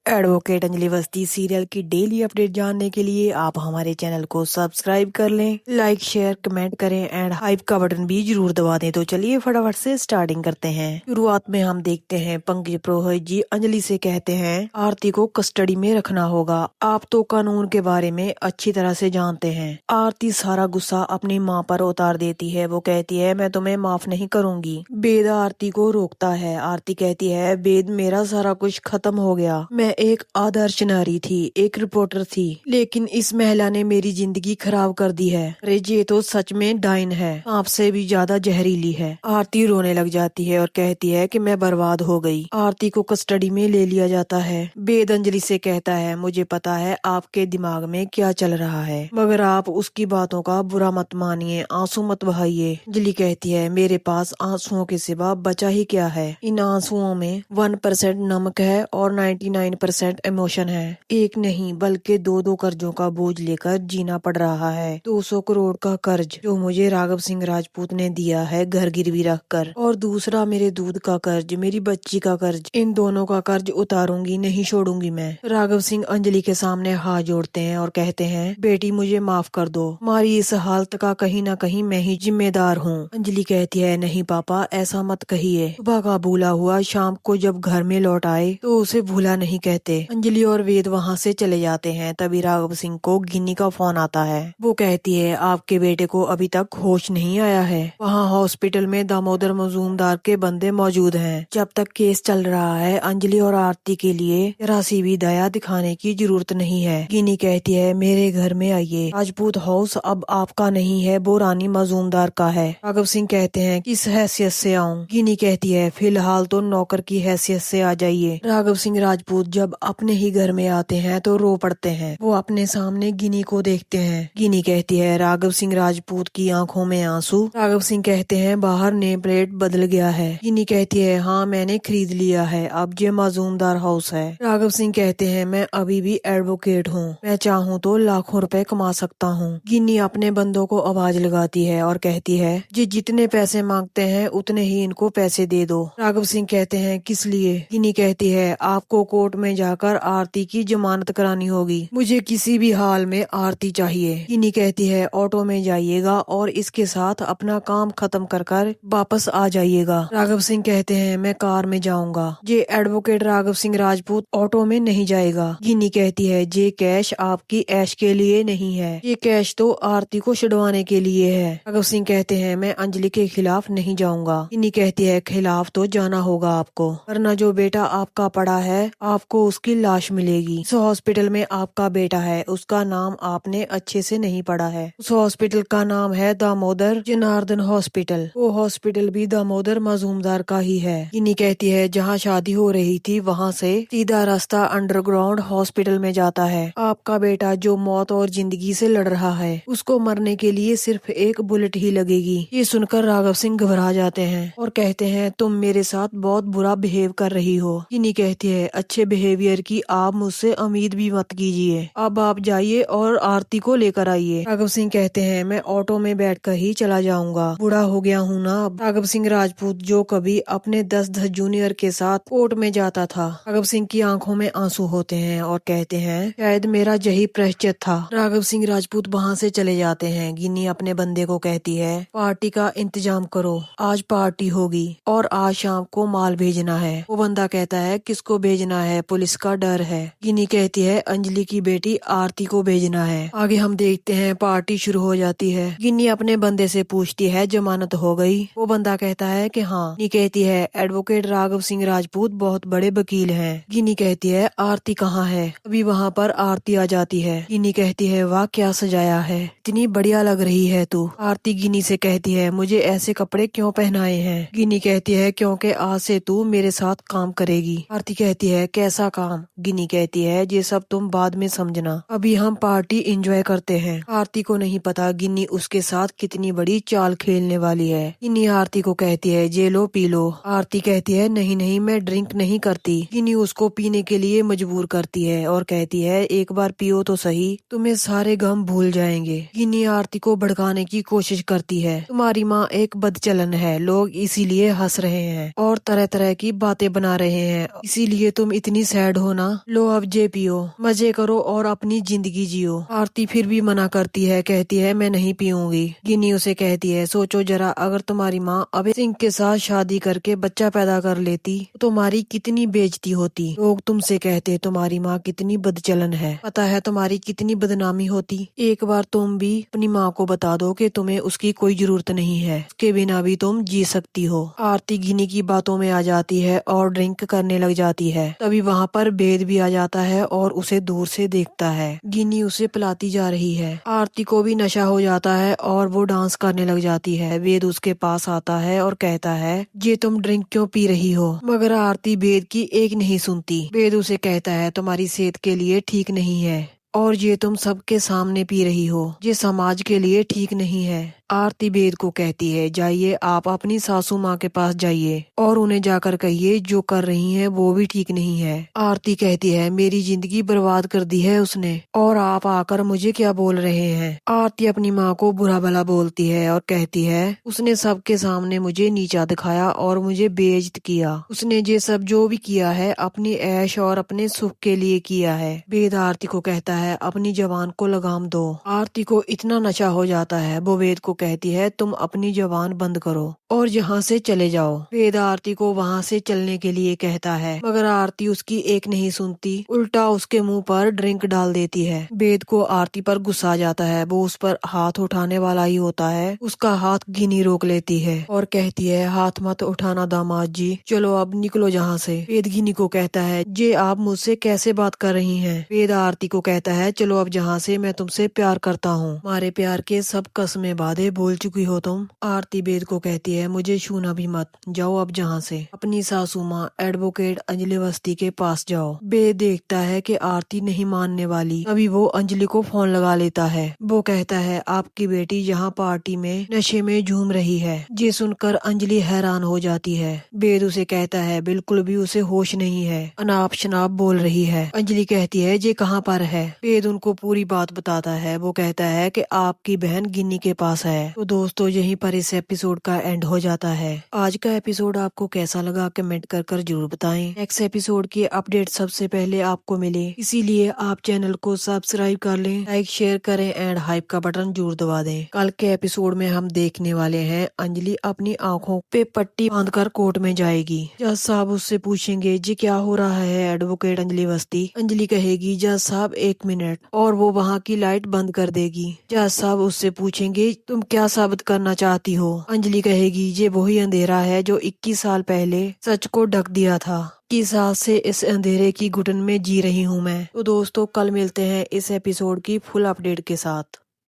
Advocate Anjali Awasthi serial की daily update जानने के लिए आप हमारे चैनल को सब्सक्राइब कर लें, लाइक शेयर कमेंट करें एंड हाइप का बटन भी जरूर दबा दें। तो चलिए फटाफट से स्टार्टिंग करते हैं। शुरुआत में हम देखते हैं पंकज पुरोहित जी अंजलि से कहते हैं आरती को कस्टडी में रखना होगा, आप तो कानून के बारे में अच्छी तरह से जानते हैं। आरती सारा गुस्सा अपनी माँ पर उतार देती है। वो कहती है मैं तुम्हें माफ नहीं करूंगी। वेद आरती को रोकता है। आरती कहती है वेद मेरा सारा कुछ खत्म हो गया, मैं एक आदर्श नारी थी, एक रिपोर्टर थी, लेकिन इस महिला ने मेरी जिंदगी खराब कर दी है। अरे ये तो सच में डाइन है, आपसे भी ज्यादा जहरीली है। आरती रोने लग जाती है और कहती है कि मैं बर्बाद हो गई। आरती को कस्टडी में ले लिया जाता है। वेद अंजलि से कहता है मुझे पता है आपके दिमाग में क्या चल रहा है, मगर आप उसकी बातों का बुरा मत मानिए, आंसू मत बहाइए। अंजलि कहती है मेरे पास आंसुओं के सिवा बचा ही क्या है। इन आंसुओं में 1% नमक है और 99% इमोशन है। एक नहीं बल्कि दो कर्जों का बोझ लेकर जीना पड़ रहा है। 200 करोड़ का कर्ज जो मुझे राघव सिंह राजपूत ने दिया है घर गिरवी रखकर, और दूसरा मेरे दूध का कर्ज, मेरी बच्ची का कर्ज। इन दोनों का कर्ज उतारूंगी, नहीं छोड़ूंगी मैं। राघव सिंह अंजलि के सामने हाथ जोड़ते हैं और कहते हैं बेटी मुझे माफ कर दो, हमारी इस हालत का कहीं न कहीं मैं ही जिम्मेदार हूँ। अंजलि कहती है नहीं पापा ऐसा मत कहिए, सुबह का भूला हुआ शाम को जब घर में लौट आए तो उसे भूला नहीं कहते। अंजलि और वेद वहाँ से चले जाते हैं। तभी राघव सिंह को गिन्नी का फोन आता है। वो कहती है आपके बेटे को अभी तक होश नहीं आया है, वहाँ हॉस्पिटल में दामोदर मजूमदार के बंदे मौजूद हैं। जब तक केस चल रहा है अंजलि और आरती के लिए जरा सी भी दया दिखाने की जरूरत नहीं है। गिन्नी कहती है मेरे घर में आइए, राजपूत हाउस अब आपका नहीं है, वो रानी मजूमदार का है। राघव सिंह कहते हैं किस हैसियत से आऊं। गिन्नी कहती है फिलहाल तो नौकर की हैसियत से आ जाइए। राघव सिंह राजपूत जब अपने ही घर में आते हैं तो रो पड़ते हैं। वो अपने सामने गिनी को देखते हैं। गिनी कहती है राघव सिंह राजपूत की आंखों में आंसू। राघव सिंह कहते हैं बाहर नेम प्लेट बदल गया है। गिनी कहती है हाँ मैंने खरीद लिया है, अब ये माजूमदार हाउस है। राघव सिंह कहते हैं मैं अभी भी एडवोकेट हूँ, मैं चाहूँ तो लाखों रुपए कमा सकता हूँ। गिनी अपने बंदों को आवाज लगाती है और कहती है ये जितने पैसे मांगते हैं उतने ही इनको पैसे दे दो। राघव सिंह कहते हैं किस लिए। गिनी कहती है आपको कोर्ट में जाकर आरती की जमानत करानी होगी, मुझे किसी भी हाल में आरती चाहिए। गिनी कहती है ऑटो में जाइएगा और इसके साथ अपना काम खत्म कर वापस आ जाइएगा। राघव सिंह कहते हैं मैं कार में जाऊंगा। ये एडवोकेट राघव सिंह राजपूत ऑटो में नहीं जाएगा। गिनी कहती है ये कैश आपकी ऐश के लिए नहीं है, ये कैश तो आरती को छुड़वाने के लिए है। राघव सिंह कहते हैं मैं अंजलि के खिलाफ नहीं जाऊंगा। गिनी कहती है खिलाफ तो जाना होगा आपको, वरना जो बेटा आपका पड़ा है आपको उसकी लाश मिलेगी। उस हॉस्पिटल में आपका बेटा है, उसका नाम आपने अच्छे से नहीं पढ़ा है। उस हॉस्पिटल का नाम है दामोदर जनार्दन हॉस्पिटल, वो हॉस्पिटल भी दामोदर मजूमदार का ही है। गिनी कहती है जहाँ शादी हो रही थी वहाँ से सीधा रास्ता अंडरग्राउंड हॉस्पिटल में जाता है। आपका बेटा जो मौत और जिंदगी से लड़ रहा है, उसको मरने के लिए सिर्फ एक बुलेट ही लगेगी। ये सुनकर राघव सिंह घबरा जाते हैं और कहते हैं तुम मेरे साथ बहुत बुरा बिहेव कर रही हो। गिनी कहती है अच्छे बिहेवियर की आप मुझसे उम्मीद भी मत कीजिए, अब आप जाइए और आरती को लेकर आइए। राघव सिंह कहते हैं मैं ऑटो में बैठकर ही चला जाऊंगा, बूढ़ा हो गया हूँ ना अब। राघव सिंह राजपूत जो कभी अपने 10 जूनियर के साथ कोर्ट में जाता था। राघव सिंह की आंखों में आंसू होते हैं और कहते हैं शायद मेरा यही प्रायश्चित था। राघव सिंह राजपूत वहाँ से चले जाते हैं। गिनी अपने बंदे को कहती है पार्टी का इंतजाम करो, आज पार्टी होगी और आज शाम को माल भेजना है। वो बंदा कहता है किसको भेजना है, पुलिस का डर है। गिनी कहती है अंजलि की बेटी आरती को भेजना है। आगे हम देखते हैं पार्टी शुरू हो जाती है। गिनी अपने बंदे से पूछती है जमानत हो गई। वो बंदा कहता है कि हाँ। गिनी कहती है एडवोकेट राघव सिंह राजपूत बहुत बड़े वकील हैं। गिनी कहती है आरती कहाँ है। अभी वहाँ पर आरती आ जाती है। गिनी कहती है वाह क्या सजाया है, इतनी बढ़िया लग रही है तू। आरती गिनी से कहती है मुझे ऐसे कपड़े क्यों पहनाए हैं। गिनी कहती है क्योंकि आज से तू मेरे साथ काम करेगी। आरती कहती है कैसा काम। गिनी कहती है ये सब तुम बाद में समझना, अभी हम पार्टी एंजॉय करते हैं। आरती को नहीं पता गिनी उसके साथ कितनी बड़ी चाल खेलने वाली है। गिनी आरती को कहती है ये लो पी लो। आरती कहती है नहीं नहीं मैं ड्रिंक नहीं करती। गिनी उसको पीने के लिए मजबूर करती है और कहती है एक बार पियो तो सही, तुम्हें सारे गम भूल जाएंगे। गिनी आरती को भड़काने की कोशिश करती है तुम्हारी माँ एक बदचलन है, लोग इसीलिए हंस रहे हैं और तरह तरह की बातें बना रहे हैं, इसीलिए तुम इतनी सैड हो ना, लो अब जे पियो, मजे करो और अपनी जिंदगी जियो। आरती फिर भी मना करती है, कहती है मैं नहीं पीऊंगी। गिन्नी उसे कहती है सोचो जरा, अगर तुम्हारी माँ अभय सिंह के साथ शादी करके बच्चा पैदा कर लेती तो तुम्हारी कितनी बेइज्जती होती। लोग तुमसे कहते तुम्हारी माँ कितनी बदचलन है, पता है तुम्हारी कितनी बदनामी होती। एक बार तुम भी अपनी माँ को बता दो कि तुम्हें उसकी कोई जरूरत नहीं है, उसके बिना भी तुम जी सकती हो। आरती गिन्नी की बातों में आ जाती है और ड्रिंक करने लग जाती है। तभी वहाँ पर वेद भी आ जाता है और उसे दूर से देखता है। गिन्नी उसे पिलाती जा रही है। आरती को भी नशा हो जाता है और वो डांस करने लग जाती है। वेद उसके पास आता है और कहता है ये तुम ड्रिंक क्यों पी रही हो, मगर आरती वेद की एक नहीं सुनती। वेद उसे कहता है तुम्हारी सेहत के लिए ठीक नहीं है और ये तुम सबके सामने पी रही हो, ये समाज के लिए ठीक नहीं है। आरती वेद को कहती है जाइए आप अपनी सासू माँ के पास जाइए और उन्हें जाकर कहिए जो कर रही हैं वो भी ठीक नहीं है। आरती कहती है मेरी जिंदगी बर्बाद कर दी है उसने और आप आकर मुझे क्या बोल रहे हैं। आरती अपनी माँ को बुरा भला बोलती है और कहती है उसने सबके सामने मुझे नीचा दिखाया और मुझे बेइज्जत किया। उसने ये सब जो भी किया है अपनी ऐश और अपने सुख के लिए किया है। वेद आरती को कहता है अपनी जबान को लगाम दो। आरती को इतना नशा हो जाता है वो वेद को कहती है तुम अपनी जबान बंद करो और यहाँ से चले जाओ। वेद आरती को वहाँ से चलने के लिए कहता है मगर आरती उसकी एक नहीं सुनती, उल्टा उसके मुंह पर ड्रिंक डाल देती है। वेद को आरती पर गुस्सा आ जाता है, वो उस पर हाथ उठाने वाला ही होता है, उसका हाथ गिन्नी रोक लेती है और कहती है हाथ मत उठाना दामाद जी, चलो अब निकलो यहाँ से। वेद गिन्नी को कहता है जे आप मुझसे कैसे बात कर रही हैं। वेद आरती को कहता है चलो अब जहाँ से, मैं तुमसे प्यार करता हूँ, हमारे प्यार के सब कसमें वादे बोल चुकी हो तुम। आरती वेद को कहती है मुझे छूना भी मत, जाओ अब जहाँ से, अपनी सासू माँ एडवोकेट अंजलि अवस्थी के पास जाओ। वेद देखता है कि आरती नहीं मानने वाली, तभी वो अंजलि को फोन लगा लेता है। वो कहता है आपकी बेटी यहाँ पार्टी में नशे में झूम रही है। ये सुनकर अंजलि हैरान हो जाती है। वेद उसे कहता है बिल्कुल भी उसे होश नहीं है, अनाप शनाप बोल रही है। अंजलि कहती है ये कहाँ पर है। वेद उनको पूरी बात बताता है। वो कहता है कि आपकी बहन गिन्नी के पास है। तो दोस्तों यहीं पर इस एपिसोड का एंड हो जाता है। आज का एपिसोड आपको कैसा लगा कमेंट कर जरूर बताएं। नेक्स्ट एपिसोड की अपडेट सबसे पहले आपको मिले इसीलिए आप चैनल को सब्सक्राइब कर लें, लाइक शेयर करें एंड हाइप का बटन जरूर दबा दें। कल के एपिसोड में हम देखने वाले हैं अंजलि अपनी आंखों पे पट्टी बांधकर कोर्ट में जाएगी। जज साहब उससे पूछेंगे जी क्या हो रहा है एडवोकेट अंजलि अवस्थी। अंजलि कहेगी जज साहब 1 मिनट और वो वहाँ की लाइट बंद कर देगी। जज साहब उससे पूछेंगे तुम क्या साबित करना चाहती हो। अंजलि कहेगी ये वही अंधेरा है जो 21 साल पहले सच को ढक दिया था, की साथ से इस अंधेरे की घुटन में जी रही हूँ मैं। तो दोस्तों कल मिलते हैं इस एपिसोड की फुल अपडेट के साथ।